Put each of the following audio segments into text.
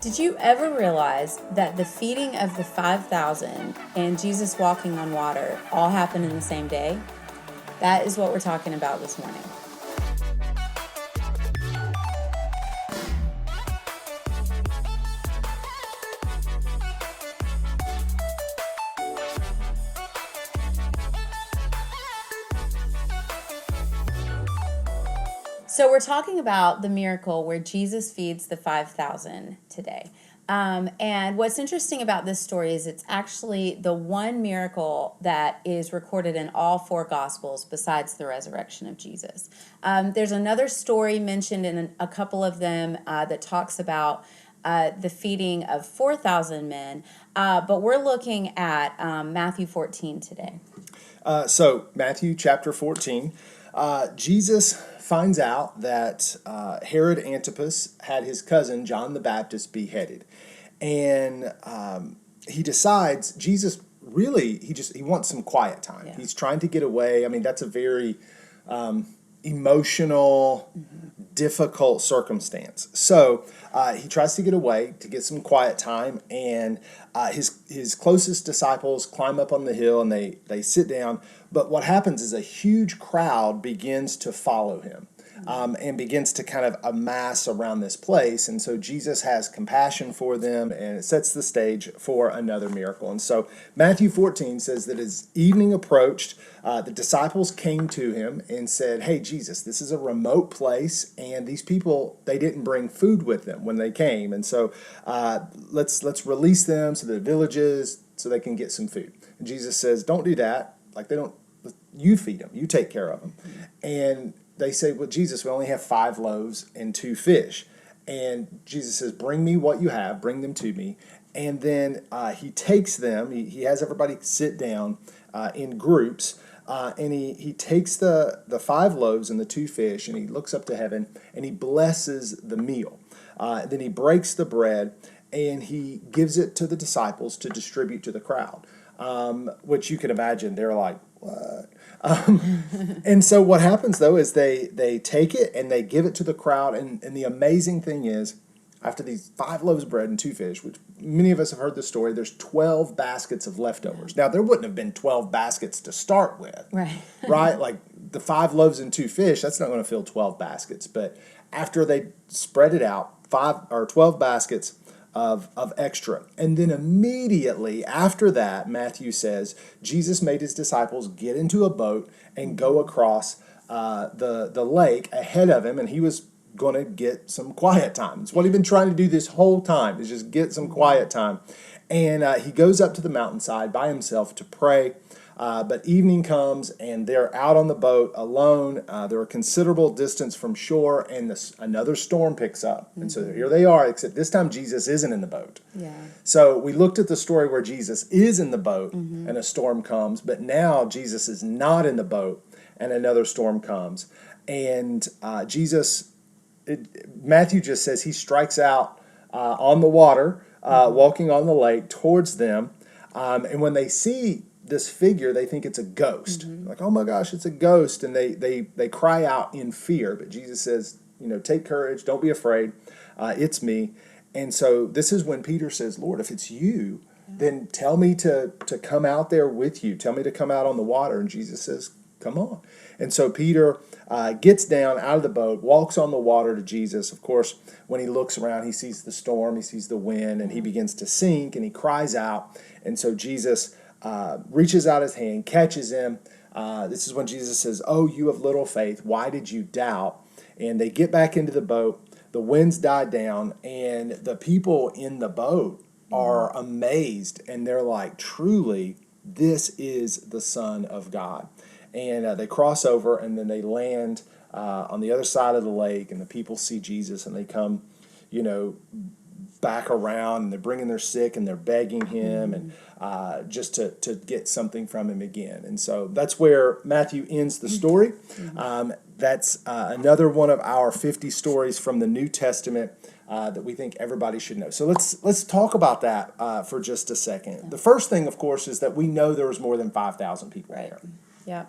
Did you ever realize that the feeding of the 5,000 and Jesus walking on water all happened in the same day? That is what we're talking about this morning. So we're talking about the miracle where Jesus feeds the 5,000 today. And what's interesting about this story is it's actually the one miracle that is recorded in all four Gospels besides the resurrection of Jesus. There's another story mentioned in a couple of them that talks about the feeding of 4,000 men, but we're looking at Matthew 14 today. So Matthew chapter 14, Jesus finds out that Herod Antipas had his cousin John the Baptist beheaded, and he decides Jesus really he wants some quiet time. Yeah. He's trying to get away. I mean, that's a very emotional, difficult circumstance. So he tries to get away to get some quiet time, and his closest disciples climb up on the hill and they sit down. But what happens is a huge crowd begins to follow him. And begins to kind of amass around this place. And so Jesus has compassion for them, and it sets the stage for another miracle. And so Matthew 14 says that as evening approached, the disciples came to him and said, "Hey, Jesus, this is a remote place, and these people, they didn't bring food with them when they came. And so let's release them to the villages so they can get some food." And Jesus says, "Don't do that. You feed them. You take care of them." And they say, "Well, Jesus, we only have 5 loaves and 2 fish. And Jesus says, "Bring me what you have, bring them to me." And then he takes them, he has everybody sit down in groups, and he takes the 5 loaves and the 2 fish, and he looks up to heaven, and he blesses the meal. Then he breaks the bread, and he gives it to the disciples to distribute to the crowd, which you can imagine, they're like, "What?" And so what happens, though, is they take it and they give it to the crowd. And the amazing thing is, after these 5 loaves of bread and 2 fish, which many of us have heard this story, there's 12 baskets of leftovers. Now, there wouldn't have been 12 baskets to start with, right? Like the 5 loaves and 2 fish, that's not going to fill 12 baskets. But after they spread it out, 12 baskets of extra. And then immediately after that, Matthew says, Jesus made his disciples get into a boat and go across the lake ahead of him, and he was going to get some quiet time. It's what he'd been trying to do this whole time, is just get some quiet time. And he goes up to the mountainside by himself to pray. But evening comes, and they're out on the boat alone. They're a considerable distance from shore, and another storm picks up. And so here they are, except this time Jesus isn't in the boat. Yeah. So we looked at the story where Jesus is in the boat, and a storm comes, but now Jesus is not in the boat, and another storm comes. And Matthew just says he strikes out on the water, walking on the lake towards them. And when they see this figure, they think it's a ghost. Like, "Oh my gosh, it's a ghost." And they cry out in fear. But Jesus says, "Take courage, don't be afraid. It's me." And so this is when Peter says, "Lord, if it's you, then tell me to come out there with you. Tell me to come out on the water." And Jesus says, "Come on." And so Peter gets down out of the boat, walks on the water to Jesus. Of course, when he looks around, he sees the storm, he sees the wind, and he begins to sink, and he cries out. And so Jesus reaches out his hand, catches him. This is when Jesus says, "Oh, you of little faith, why did you doubt?" And they get back into the boat. The winds die down, and the people in the boat are amazed, and they're like, "Truly, this is the Son of God." And they cross over, and then they land on the other side of the lake, and the people see Jesus, and they come, back around, and they're bringing their sick, and they're begging him, and just to get something from him again. And so that's where Matthew ends the story. That's another one of our 50 stories from the New Testament that we think everybody should know. So let's talk about that for just a second. Yeah. The first thing, of course, is that we know there was more than 5,000 people there. Yeah.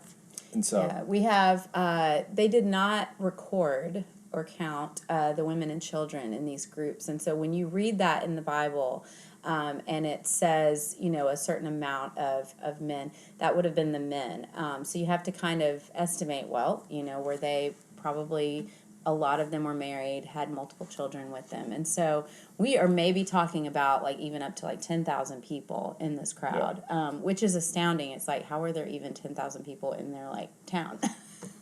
And so we have, they did not record or count the women and children in these groups. And so when you read that in the Bible, and it says, a certain amount of men, that would have been the men. So you have to kind of estimate, well, were they probably, a lot of them were married, had multiple children with them. And so we are maybe talking about like even up to like 10,000 people in this crowd, which is astounding. It's like, how are there even 10,000 people in their like town?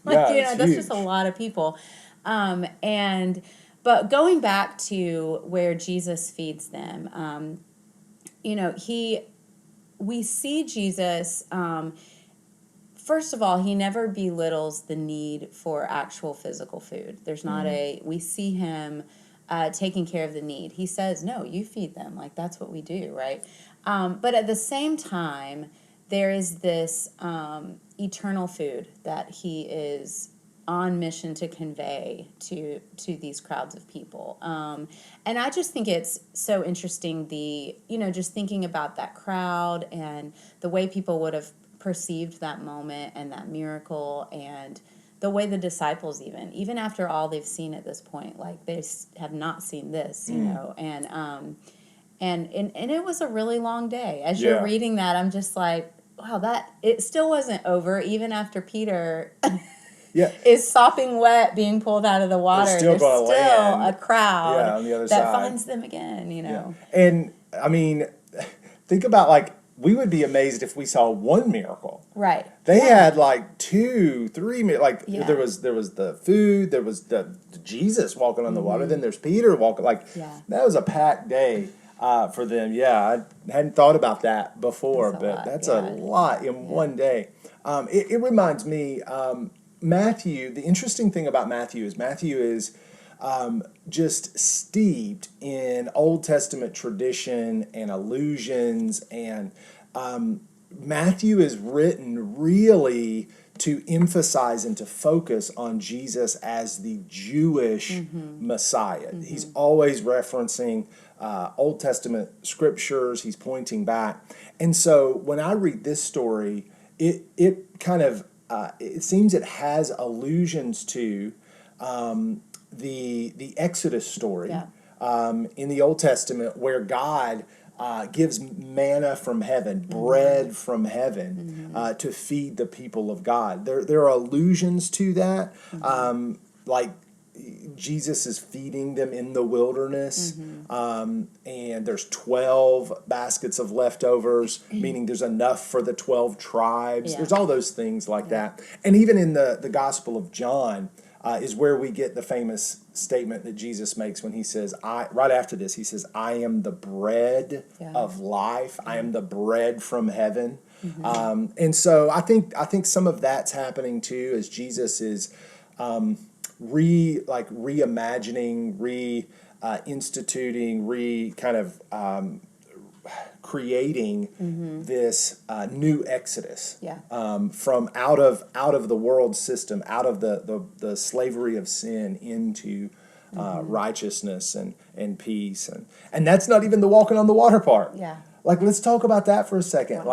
That's huge. just a lot of people. But going back to where Jesus feeds them, we see Jesus, first of all, he never belittles the need for actual physical food. There's not we see him taking care of the need. He says, no, you feed them. Like, that's what we do, right? But at the same time, there is this eternal food that he is on mission to convey to these crowds of people. And I just think it's so interesting, just thinking about that crowd and the way people would have perceived that moment and that miracle, and the way the disciples, even after all they've seen at this point, like they have not seen this, and it was a really long day. As you're reading that, I'm just like, wow, that it still wasn't over even after Peter is sopping wet, being pulled out of the water. There's still a crowd on the other that side finds them again, Yeah. And I mean, think about like, we would be amazed if we saw one miracle. Right. They had like 2, 3, like there was the food, there was the Jesus walking on the water, then there's Peter walking. Like that was a packed day for them. Yeah, I hadn't thought about that before, that's a lot in one day. It reminds me, Matthew. The interesting thing about Matthew is just steeped in Old Testament tradition and allusions, and Matthew is written really to emphasize and to focus on Jesus as the Jewish Messiah. He's always referencing Old Testament scriptures. He's pointing back. And so when I read this story, it kind of, it seems it has allusions to the Exodus story in the Old Testament, where God gives manna from heaven, bread from heaven, to feed the people of God. There are allusions to that, like Jesus is feeding them in the wilderness, and there's 12 baskets of leftovers, meaning there's enough for the 12 tribes. There's all those things like that. And even in the Gospel of John, is where we get the famous statement that Jesus makes when he says, right after this, he says, I am the bread of life. I am the bread from heaven. And so I think some of that's happening too, as Jesus is reimagining, instituting, creating this new exodus from out of the world system, out of the slavery of sin into righteousness and peace, and that's not even the walking on the water part. Like, let's talk about that for a second.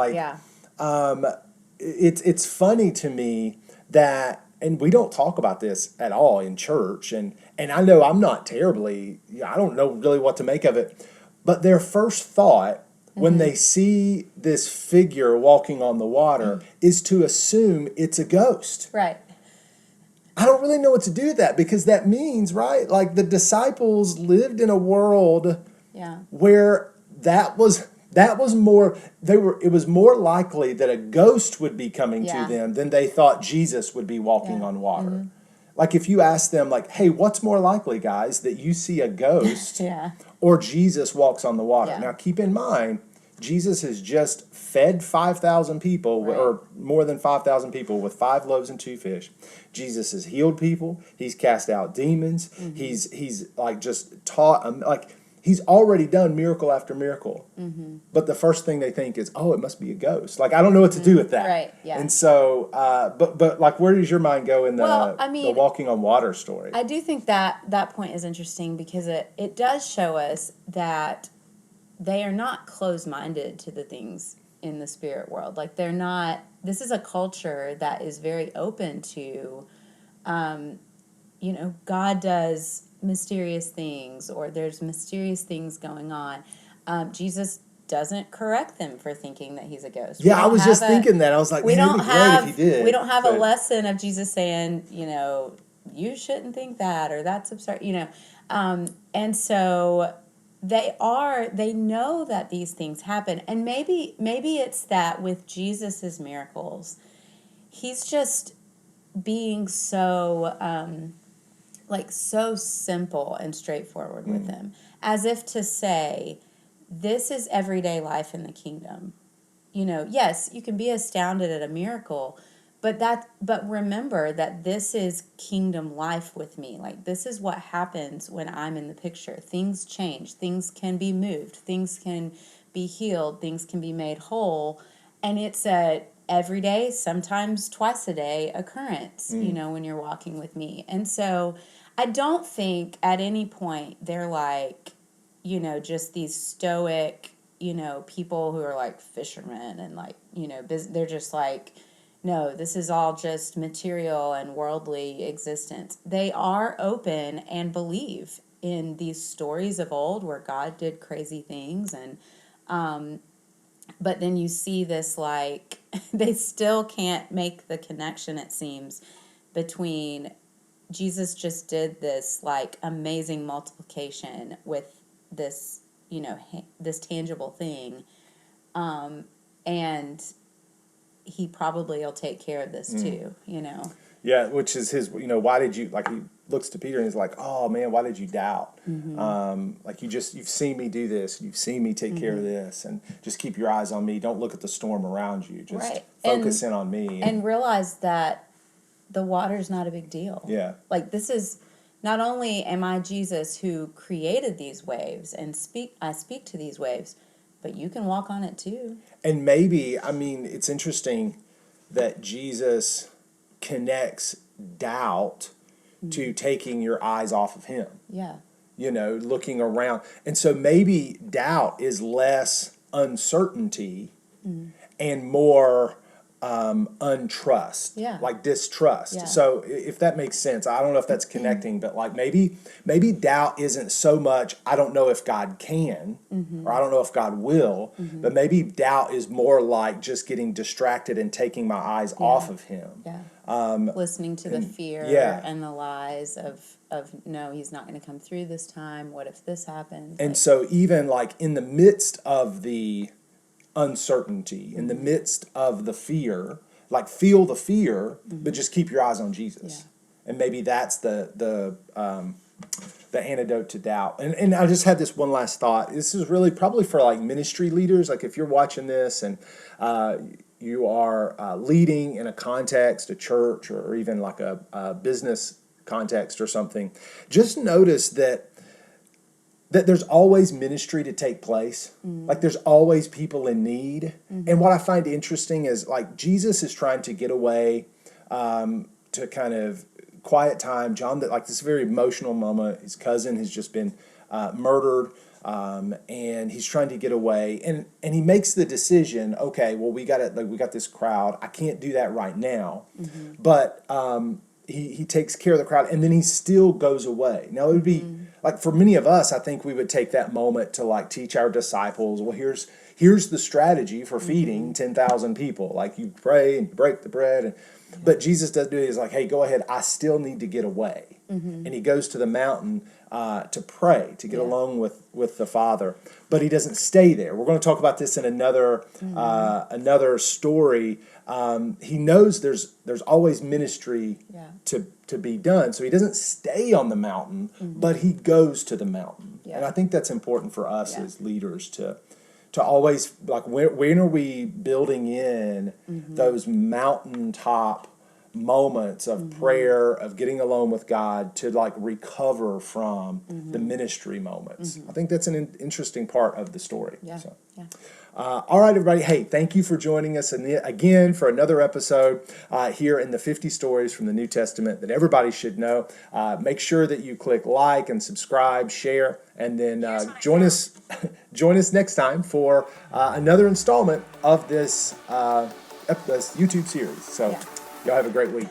It's funny to me that, and we don't talk about this at all in church, and I know I'm not terribly, I don't know really what to make of it, but their first thought when they see this figure walking on the water is to assume it's a ghost. Right. I don't really know what to do with that, because that means, right, like the disciples lived in a world where it was more likely that a ghost would be coming to them than they thought Jesus would be walking on water. Like, if you ask them, like, hey, what's more likely, guys, that you see a ghost or Jesus walks on the water? Now, keep in mind, Jesus has just fed 5,000 people, or more than 5,000 people, with 5 loaves and 2 fish. Jesus has healed people. He's cast out demons. He's like just taught, like, he's already done miracle after miracle. But the first thing they think is, oh, it must be a ghost. Like, I don't know what to do with that. Right, yeah. And so, but like, where does your mind go in the walking on water story? I do think that point is interesting, because it does show us that they are not closed-minded to the things in the spirit world. Like, they're not, this is a culture that is very open to, God does mysterious things, or there's mysterious things going on. Jesus doesn't correct them for thinking that he's a ghost. Yeah, I was just thinking that. I was like, We man, don't it'd be great if he have did. we don't have a but- lesson of Jesus saying, you shouldn't think that, or that's absurd, and so they know that these things happen, and maybe it's that with Jesus's miracles, he's just being so so simple and straightforward with them, as if to say, this is everyday life in the kingdom. Yes, you can be astounded at a miracle, but remember that this is kingdom life with me. Like, this is what happens when I'm in the picture. Things change, things can be moved, things can be healed, things can be made whole, and it's a every day, sometimes twice a day occurrence, when you're walking with me. And so I don't think at any point they're like, just these stoic, people who are like fishermen and like, they're just like, no, this is all just material and worldly existence. They are open and believe in these stories of old where God did crazy things. And, but then you see this, like, they still can't make the connection, it seems, between Jesus just did this, like, amazing multiplication with this, this tangible thing. And he probably will take care of this too, Yeah, which is his, why did you, like, he looks to Peter and he's like, oh man, why did you doubt? Like, you've seen me do this, you've seen me take care of this, and just keep your eyes on me. Don't look at the storm around you. Just focus in on me. And realize that the water's not a big deal. Yeah. Like, this is, not only am I Jesus who created these waves and I speak to these waves, but you can walk on it too. And maybe, it's interesting that Jesus connects doubt to taking your eyes off of him. Yeah. Looking around. And so maybe doubt is less uncertainty and more untrust, like distrust. Yeah. So if that makes sense, I don't know if that's connecting, but like maybe doubt isn't so much, I don't know if God can, or I don't know if God will, but maybe doubt is more like just getting distracted and taking my eyes off of him. Yeah. Listening to the fear and the lies of no, he's not going to come through this time. What if this happens? And so even like in the midst of the uncertainty, in the midst of the fear, like feel the fear, but just keep your eyes on Jesus. And maybe that's the antidote to doubt. And I just had this one last thought. This is really probably for like ministry leaders. Like if you're watching this and you are leading in a context, a church, or even like a business context or something, just notice that there's always ministry to take place. Like there's always people in need. And what I find interesting is like Jesus is trying to get away to kind of quiet time. John, like this very emotional moment, his cousin has just been murdered, and he's trying to get away. And he makes the decision, okay, well, we got this crowd. I can't do that right now. But he takes care of the crowd, and then he still goes away. Now, it would be, like for many of us, I think we would take that moment to like teach our disciples, well, here's the strategy for feeding 10,000 people. Like you pray and you break the bread. But Jesus doesn't do it. He's like, hey, go ahead. I still need to get away. And he goes to the mountain to pray, to get alone with the Father. But he doesn't stay there. We're going to talk about this in another story. He knows there's always ministry to be done. So he doesn't stay on the mountain, but he goes to the mountain. And I think that's important for us as leaders to always, like, when are we building in those mountaintop moments of prayer, of getting alone with God, to like recover from the ministry moments. I think that's an interesting part of the story. All right, everybody. Hey, thank you for joining us again for another episode here in the 50 Stories from the New Testament that everybody should know. Make sure that you click like and subscribe, share, and then join us next time for another installment of this YouTube series. So y'all have a great week.